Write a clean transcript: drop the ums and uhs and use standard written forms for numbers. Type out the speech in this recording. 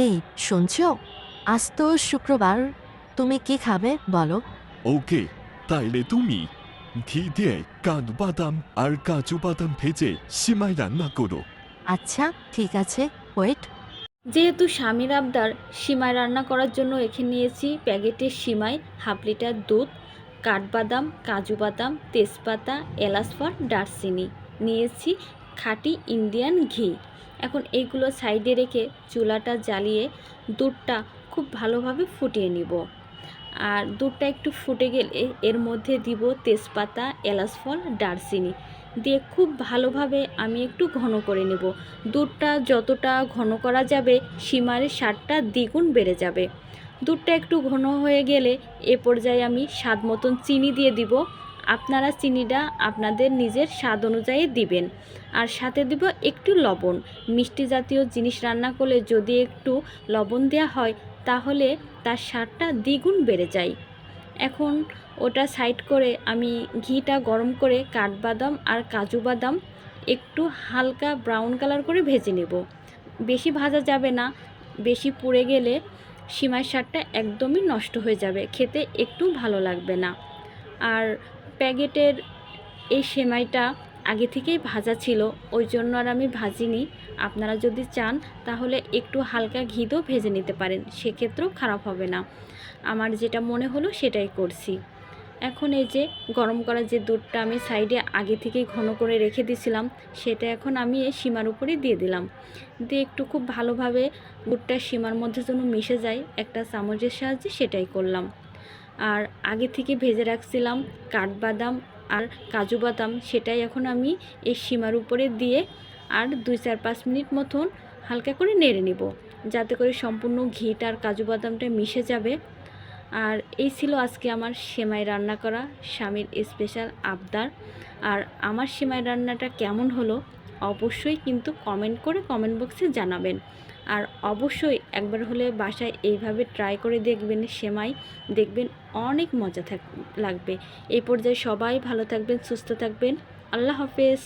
এই শুনছো, আজ তো শুক্রবার, তুমি কি খাবে বলো? ওকে, তাইলে তুমি ঘি দিয়ে কাঠবাদাম আর কাজু বাদাম ভেজে সিমাই রান্না করো। আচ্ছা ঠিক আছে, ওয়েট। যেহেতু স্বামীর আবদার, সিমাই রান্না করার জন্য এখানে নিয়েছি প্যাকেটের সিমাই, হাফ লিটার দুধ, কাঠবাদাম, কাজু বাদাম, তেজপাতা, এলাচ ফল, দারচিনি, নিয়েছি খাঁটি ইন্ডিয়ান ঘি। এখন এইগুলো সাইডে রেখে চুলাটা জ্বালিয়ে দুধটা খুব ভালোভাবে ফুটিয়ে নিব। আর দুধটা একটু ফুটে গেলে এর মধ্যে দিব তেজপাতা, এলাচ ফল, দারচিনি দিয়ে খুব ভালোভাবে আমি একটু ঘন করে নেব। দুধটা যতটা ঘন করা যাবে সিমাইয়ের স্বাদটা দ্বিগুণ বেড়ে যাবে। দুধটা একটু ঘন হয়ে গেলে এ পর্যায়ে আমি স্বাদ মতন চিনি দিয়ে দিব। আপনারা চিনিটা আপনাদের নিজের স্বাদ অনুযায়ী দিবেন। আর সাথে দিব একটু লবণ। মিষ্টি জাতীয় জিনিস রান্না করলে যদি একটু লবণ দেওয়া হয় তাহলে তার স্বাদটা দ্বিগুণ বেড়ে যায়। এখন ওটা সাইড করে আমি ঘিটা গরম করে কাঠবাদাম আর কাজু বাদাম একটু হালকা ব্রাউন কালার করে ভেজে নেব। বেশি ভাজা যাবে না, বেশি পুড়ে গেলে সিমাইয়ের স্বাদটা একদমই নষ্ট হয়ে যাবে, খেতে একটু ভালো লাগবে না। আর প্যাকেটের এই সেমাইটা আগে থেকেই ভাজা ছিল, ওই জন্য আর আমি ভাজিনি। আপনারা যদি চান তাহলে একটু হালকা ঘিতেও ভেজে নিতে পারেন, সেক্ষেত্রেও খারাপ হবে না। আমার যেটা মনে হলো সেটাই করছি। এখন এই যে গরম করা যে দুধটা আমি সাইডে আগে থেকেই ঘন করে রেখে দিয়েছিলাম, সেটা এখন আমি এই সীমার উপরে দিয়ে দিলাম। দিয়ে একটু খুব ভালোভাবে দুধটা সীমার মধ্যে যেন মিশে যায় একটা চামচের সাহায্যে সেটাই করলাম। আর আগে থেকে ভেজে রাখছিলাম কাঠবাদাম আর কাজু বাদাম, সেটাই এখন আমি এই সীমার উপরে দিয়ে আর 2-4-5 মিনিট মতন হালকা করে নেড়ে নিব, যাতে করে সম্পূর্ণ ঘিটা আর কাজু বাদামটা মিশে যাবে। আর এই ছিল আজকে আমার সেমাই রান্না করা, স্বামীর স্পেশাল আবদার। আর আমার সেমাই রান্নাটা কেমন হলো অবশ্যই কিন্তু কমেন্ট করে কমেন্ট বক্সে জানাবেন। আর অবশ্যই একবার হলে বাসায় এইভাবে ট্রাই করে দেখবেন সেমাই, দেখবেন অনেক মজা লাগবে। এই পর্যায়ে সবাই ভালো থাকবেন, সুস্থ থাকবেন। আল্লাহ হাফেজ।